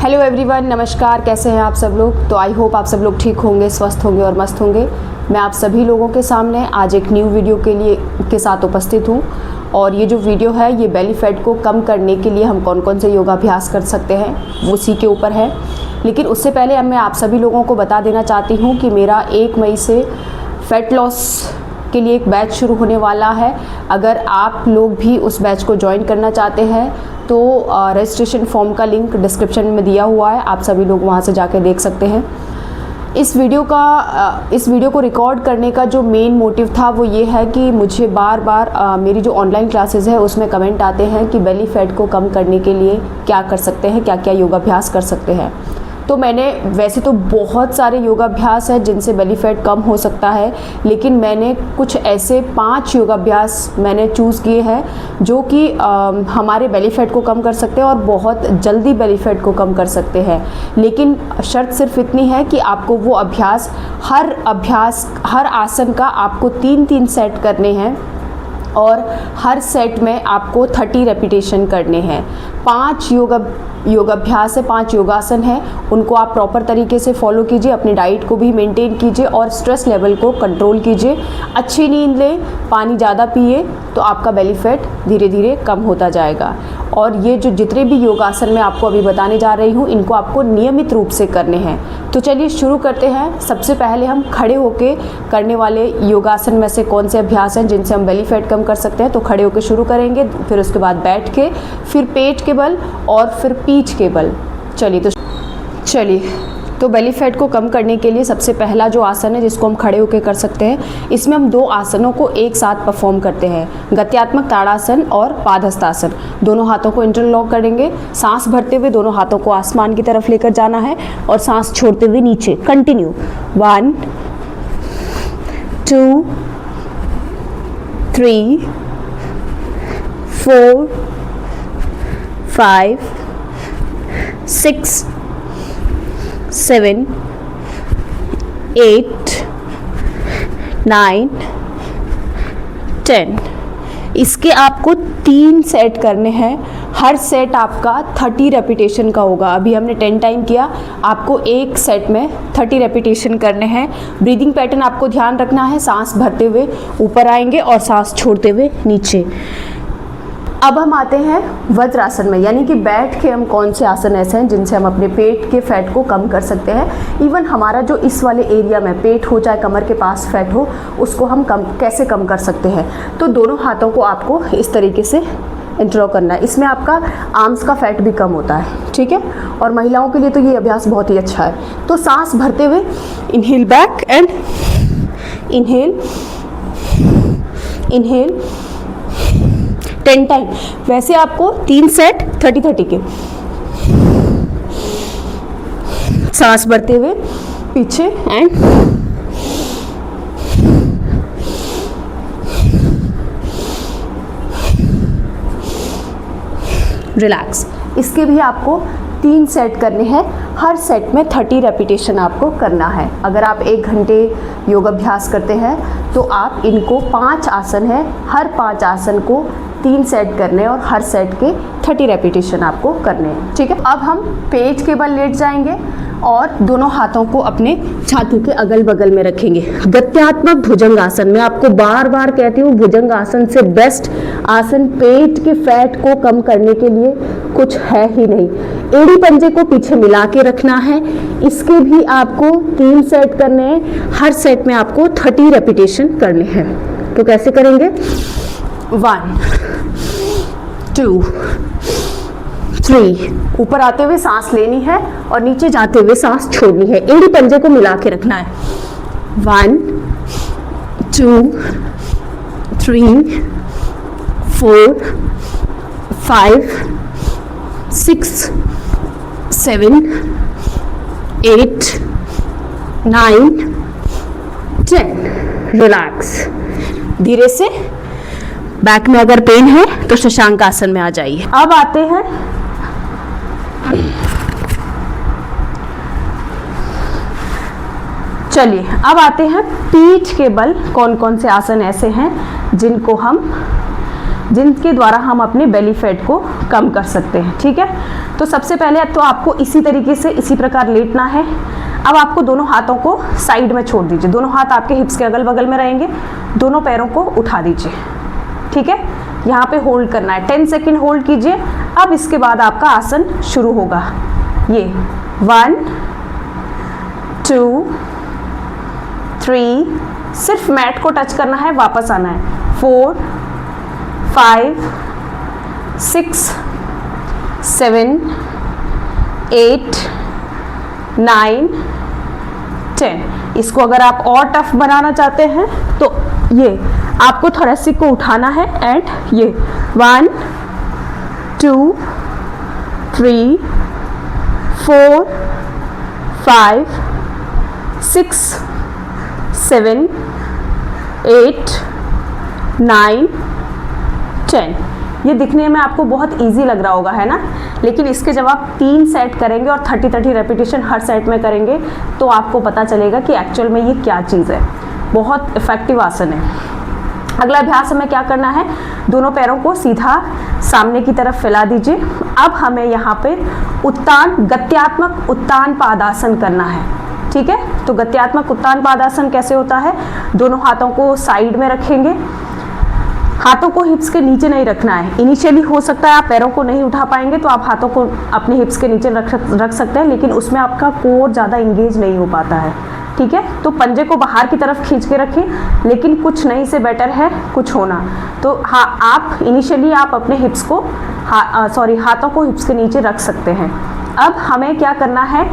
Hello everyone, नमस्कार। कैसे हैं आप सब लोग? तो आई होप आप सब लोग ठीक होंगे, स्वस्थ होंगे और मस्त होंगे। मैं आप सभी लोगों के सामने आज एक न्यू वीडियो के साथ उपस्थित हूँ। और ये जो वीडियो है ये बेली फैट को कम करने के लिए हम कौन कौन से योगाभ्यास कर सकते हैं उसी के ऊपर है। लेकिन उससे पहले मैं आप सभी लोगों को बता देना चाहती हूँ कि मेरा 1 मई से फैट लॉस के लिए एक बैच शुरू होने वाला है। अगर आप लोग भी उस बैच को ज्वाइन करना चाहते हैं तो रजिस्ट्रेशन फॉर्म का लिंक डिस्क्रिप्शन में दिया हुआ है, आप सभी लोग वहां से जाके देख सकते हैं। इस वीडियो को रिकॉर्ड करने का जो मेन मोटिव था वो ये है कि मुझे बार बार मेरी जो ऑनलाइन क्लासेस है उसमें कमेंट आते हैं कि बेली फैट को कम करने के लिए क्या कर सकते हैं, क्या क्या योगाभ्यास कर सकते हैं। तो मैंने वैसे तो बहुत सारे योगाभ्यास हैं जिनसे बेली फैट कम हो सकता है, लेकिन मैंने कुछ ऐसे 5 योगाभ्यास मैंने चूज़ किए हैं जो कि हमारे बेली फैट को कम कर सकते हैं और बहुत जल्दी बेली फैट को कम कर सकते हैं। लेकिन शर्त सिर्फ इतनी है कि आपको वो हर आसन का आपको 3-3 सेट करने हैं और हर सेट में आपको 30 रेपिटेशन करने हैं। 5 योगाभ्यास है, 5 योगासन है, उनको आप प्रॉपर तरीके से फॉलो कीजिए, अपनी डाइट को भी मेंटेन कीजिए और स्ट्रेस लेवल को कंट्रोल कीजिए। अच्छी नींद लें, पानी ज़्यादा पिए तो आपका बेली फैट धीरे धीरे कम होता जाएगा। और ये जो जितने भी योगासन मैं आपको अभी बताने जा रही हूँ इनको आपको नियमित रूप से करने हैं। तो चलिए शुरू करते हैं। सबसे पहले हम खड़े होके करने वाले योगासन में से कौन से अभ्यास हैं जिनसे हम बेली फैट कम कर सकते हैं। तो खड़े होके शुरू करेंगे, फिर उसके बाद बैठ के, फिर पेट के बल और फिर पीठ के बल। चलिए तो बेली फैट को कम करने के लिए सबसे पहला जो आसन है जिसको हम खड़े होकर कर सकते हैं, इसमें हम 2 आसनों को एक साथ परफॉर्म करते हैं, गत्यात्मक ताड़ासन और पादहस्तासन। दोनों हाथों को इंटरलॉक करेंगे, सांस भरते हुए दोनों हाथों को आसमान की तरफ लेकर जाना है और सांस छोड़ते हुए नीचे। कंटिन्यू 1 2 3 4 5 6 7 8 9 10। इसके आपको 3 सेट करने हैं। हर सेट आपका 30 रेपिटेशन का होगा। अभी हमने 10 टाइम किया, आपको एक सेट में 30 रेपिटेशन करने हैं। ब्रीदिंग पैटर्न आपको ध्यान रखना है, सांस भरते हुए ऊपर आएंगे और सांस छोड़ते हुए नीचे। अब हम आते हैं वज्रासन में, यानी कि बैठ के हम कौन से आसन ऐसे हैं जिनसे हम अपने पेट के फैट को कम कर सकते हैं। इवन हमारा जो इस वाले एरिया में पेट हो चाहे कमर के पास फैट हो उसको हम कैसे कम कर सकते हैं। तो दोनों हाथों को आपको इस तरीके से इंटरलॉक करना है। इसमें आपका आर्म्स का फैट भी कम होता है, ठीक है। और महिलाओं के लिए तो ये अभ्यास बहुत ही अच्छा है। तो सांस भरते हुए inhale back and inhale 10 time. वैसे आपको 3 सेट 30-30 के। सांस भरते हुए पीछे एंड रिलैक्स। इसके भी आपको 3 सेट करने हैं। हर सेट में 30 रेपिटेशन आपको करना है। अगर आप 1 घंटे योगाभ्यास करते हैं तो आप इनको 5 आसन है, हर 5 आसन को 3 सेट करने और हर सेट के 30 रेपिटेशन आपको करने हैं, ठीक है। अब हम पेट के बल लेट जाएंगे और दोनों हाथों को अपने छाती के अगल बगल में रखेंगे। गत्यात्मक भुजंग आसन, मैं आपको बार बार कहती हूँ भुजंग आसन से बेस्ट आसन पेट के फैट को कम करने के लिए कुछ है ही नहीं। एड़ी पंजे को पीछे मिला के रखना है। इसके भी आपको 3 सेट करने हैं। हर सेट में आपको 30 रेपिटेशन करने हैं। तो कैसे करेंगे? 1 2 3। ऊपर आते हुए सांस लेनी है और नीचे जाते हुए सांस छोड़नी है। एड़ी पंजे को मिला के रखना है। 1 2 3 4 5 6 7 8 9 10। रिलैक्स। धीरे से बैक में अगर पेन है तो शशांक आसन में आ जाइए। अब आते हैं चलिए अब आते हैं पीठ के बल। कौन कौन से आसन ऐसे हैं जिनको हम जिनके द्वारा हम अपने बेली फैट को कम कर सकते हैं। ठीक है, तो सबसे पहले तो आपको इसी तरीके से इसी प्रकार लेटना है। अब आपको दोनों हाथों को साइड में छोड़ दीजिए, दोनों हाथ आपके हिप्स के अगल बगल में रहेंगे, दोनों पैरों को उठा दीजिए। ठीक है, यहाँ पे होल्ड करना है, 10 सेकेंड होल्ड कीजिए। अब इसके बाद आपका आसन शुरू होगा। ये 1 2 3, सिर्फ मैट को टच करना है, वापस आना है। 4 5 6 7 8 9 10। इसको अगर आप और टफ बनाना चाहते हैं तो ये आपको थोरेसिक को उठाना है एंड ये 1 2 3 4 5 6 7 8 9 10। ये दिखने में आपको बहुत इजी लग रहा होगा, है ना, लेकिन इसके जब आप 3 सेट करेंगे और 30-30 रेपिटेशन हर सेट में करेंगे तो आपको पता चलेगा कि एक्चुअल में ये क्या चीज़ है। बहुत इफेक्टिव आसन है। अगला अभ्यास हमें क्या करना है, दोनों पैरों को सीधा सामने की तरफ फैला दीजिए। अब हमें यहाँ पे उत्तान, गत्यात्मक उत्तान पादासन करना है। ठीक है, तो गत्यात्मक उत्तान पादासन कैसे होता है, दोनों हाथों को साइड में रखेंगे, हाथों को हिप्स के नीचे नहीं रखना है। इनिशियली हो सकता है आप पैरों को नहीं उठा पाएंगे तो आप हाथों को अपने हिप्स के नीचे रख सकते हैं, लेकिन उसमें आपका कोर ज़्यादा इंगेज नहीं हो पाता है। ठीक है, तो पंजे को बाहर की तरफ खींच के रखें, लेकिन कुछ नहीं से बेटर है कुछ होना। तो हाँ, आप इनिशियली आप अपने हिप्स को हाथों को हिप्स के नीचे रख सकते हैं। अब हमें क्या करना है,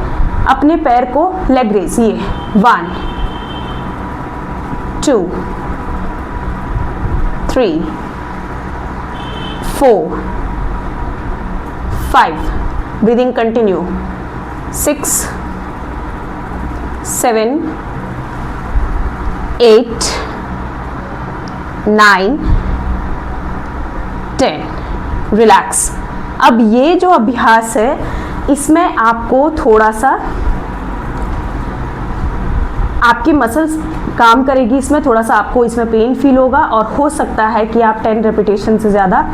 अपने पैर को लेग रेस, ये 1 2 3 4 5, ब्रीदिंग कंटिन्यू, 6 7 8 9 10। रिलैक्स। अब ये जो अभ्यास है इसमें आपको थोड़ा सा आपकी मसल्स काम करेगी, इसमें थोड़ा सा आपको इसमें पेन फील होगा और हो सकता है कि आप 10 रेपिटेशन से ज़्यादा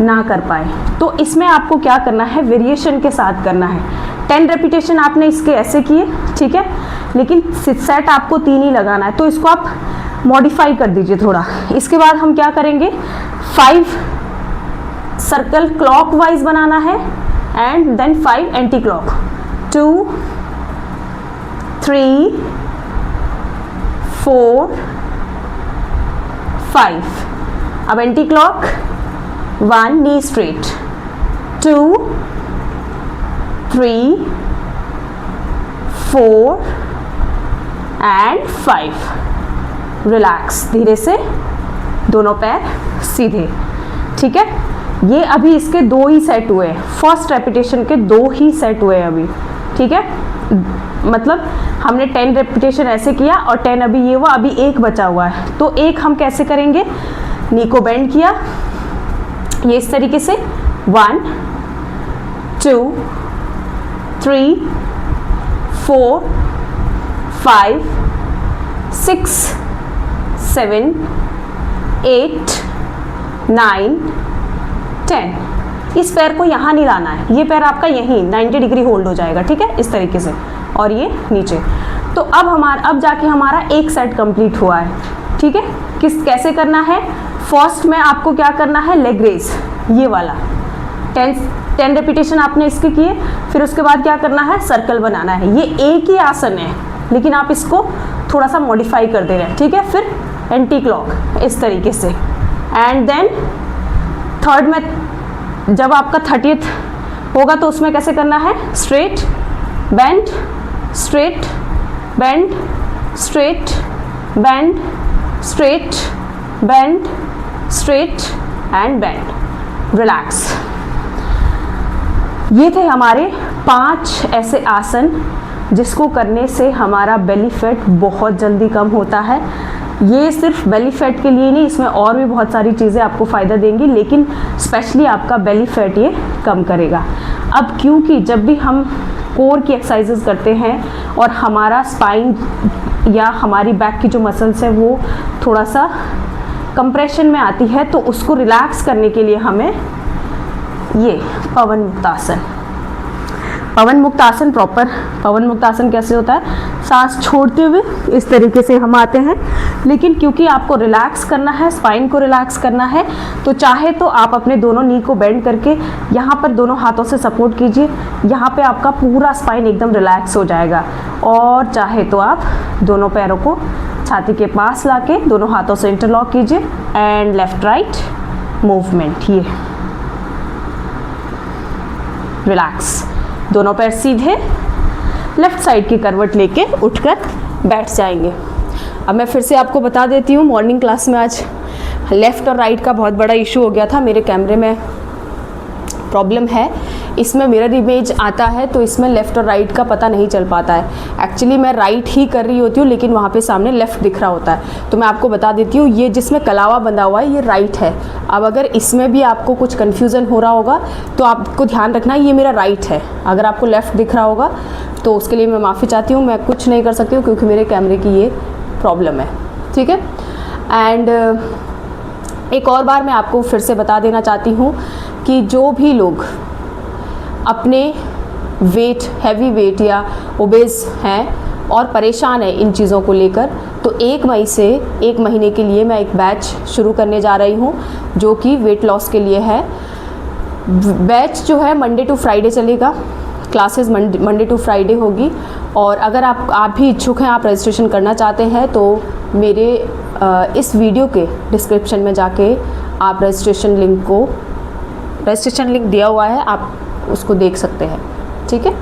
ना कर पाए। तो इसमें आपको क्या करना है, वेरिएशन के साथ करना है। 10 रेपिटेशन आपने इसके ऐसे किए, ठीक है, लेकिन सेट आपको 3 ही लगाना है, तो इसको आप मॉडिफाई कर दीजिए थोड़ा। इसके बाद हम क्या करेंगे, 5 सर्कल क्लॉकवाइज बनाना है एंड देन 5 एंटी क्लॉक, 2 3 4 5। अब anti clock, 1 knee straight, 2 3 4 and 5। Relax, धीरे से दोनों पैर सीधे। ठीक है, ये अभी इसके 2 ही सेट हुए हैं, फर्स्ट रेपिटेशन के 2 ही सेट हुए हैं अभी। ठीक है, मतलब हमने 10 रेपिटेशन ऐसे किया और 10 अभी ये हुआ, अभी 1 बचा हुआ है। तो 1 हम कैसे करेंगे, नी को बेंड किया, ये इस तरीके से 1 2 3 4 5 6 7 8 9 10। इस पैर को यहाँ नहीं लाना है, ये पैर आपका यहीं 90 डिग्री होल्ड हो जाएगा। ठीक है, इस तरीके से, और ये नीचे। तो अब जाके हमारा एक सेट कंप्लीट हुआ है। ठीक है, कैसे करना है, फर्स्ट में आपको क्या करना है, लेग रेस, ये वाला 10 रेपिटेशन आपने इसके किए। फिर उसके बाद क्या करना है, सर्कल बनाना है। ये एक ही आसन है लेकिन आप इसको थोड़ा सा मॉडिफाई कर दे रहे हैं। ठीक है, फिर एंटी क्लॉक इस तरीके से, एंड देन थर्ड में जब आपका 30th होगा तो उसमें कैसे करना है, straight bend straight bend straight bend straight bend straight and bend. Relax. ये थे हमारे 5 ऐसे आसन जिसको करने से हमारा बेली फैट बहुत जल्दी कम होता है। ये सिर्फ बेली फैट के लिए नहीं, इसमें और भी बहुत सारी चीज़ें आपको फ़ायदा देंगी, लेकिन स्पेशली आपका बेली फैट ये कम करेगा। अब क्योंकि जब भी हम कोर की एक्सरसाइजेस करते हैं और हमारा स्पाइन या हमारी बैक की जो मसल्स है वो थोड़ा सा कंप्रेशन में आती है, तो उसको रिलैक्स करने के लिए हमें ये पवन मुक्तासन, पवन मुक्तासन प्रॉपर पवन मुक्तासन कैसे होता है, सांस छोड़ते हुए इस तरीके से हम आते हैं। लेकिन क्योंकि आपको रिलैक्स करना है, स्पाइन को रिलैक्स करना है, तो चाहे तो आप अपने दोनों नी को बेंड करके यहाँ पर दोनों हाथों से सपोर्ट कीजिए, यहाँ पे आपका पूरा स्पाइन एकदम रिलैक्स हो जाएगा। और चाहे तो आप दोनों पैरों को छाती के पास लाके दोनों हाथों से इंटरलॉक कीजिए एंड लेफ्ट राइट मूवमेंट, ये रिलैक्स, दोनों पैर सीधे, लेफ्ट साइड की करवट लेके उठकर बैठ जाएंगे। अब मैं फिर से आपको बता देती हूँ, मॉर्निंग क्लास में आज लेफ़्ट और राइट का बहुत बड़ा इशू हो गया था, मेरे कैमरे में प्रॉब्लम है, इसमें मिरर इमेज आता है तो इसमें लेफ़्ट और राइट का पता नहीं चल पाता है। एक्चुअली मैं राइट ही कर रही होती हूँ लेकिन वहाँ पे सामने लेफ़्ट दिख रहा होता है। तो मैं आपको बता देती हूँ, ये जिसमें कलावा बंधा हुआ है ये राइट है। अब अगर इसमें भी आपको कुछ कन्फ्यूज़न हो रहा होगा तो आपको ध्यान रखना ये मेरा राइट है। अगर आपको लेफ़्ट दिख रहा होगा तो उसके लिए मैं माफ़ी चाहती हूँ, मैं कुछ नहीं कर सकती हूँ क्योंकि मेरे कैमरे की ये प्रॉब्लम है, ठीक है। एंड एक और बार मैं आपको फिर से बता देना चाहती हूँ कि जो भी लोग अपने वेट, हैवी वेट या ओबेस हैं और परेशान है इन चीज़ों को लेकर, तो 1 मई से 1 महीने के लिए मैं एक बैच शुरू करने जा रही हूँ जो कि वेट लॉस के लिए है। बैच जो है मंडे टू फ्राइडे चलेगा, क्लासेस मंडे टू फ्राइडे होगी। और अगर आप भी इच्छुक हैं, आप रजिस्ट्रेशन करना चाहते हैं तो मेरे इस वीडियो के डिस्क्रिप्शन में जाके आप रजिस्ट्रेशन लिंक दिया हुआ है, आप उसको देख सकते हैं, ठीक है।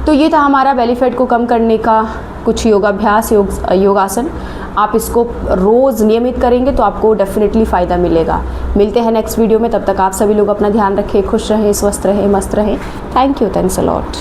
तो ये था हमारा बेली फैट को कम करने का कुछ योगाभ्यास, योगासन। आप इसको रोज़ नियमित करेंगे तो आपको डेफिनेटली फ़ायदा मिलेगा। मिलते हैं नेक्स्ट वीडियो में, तब तक आप सभी लोग अपना ध्यान रखें, खुश रहें, स्वस्थ रहें, मस्त रहें। Thank you, thanks a lot.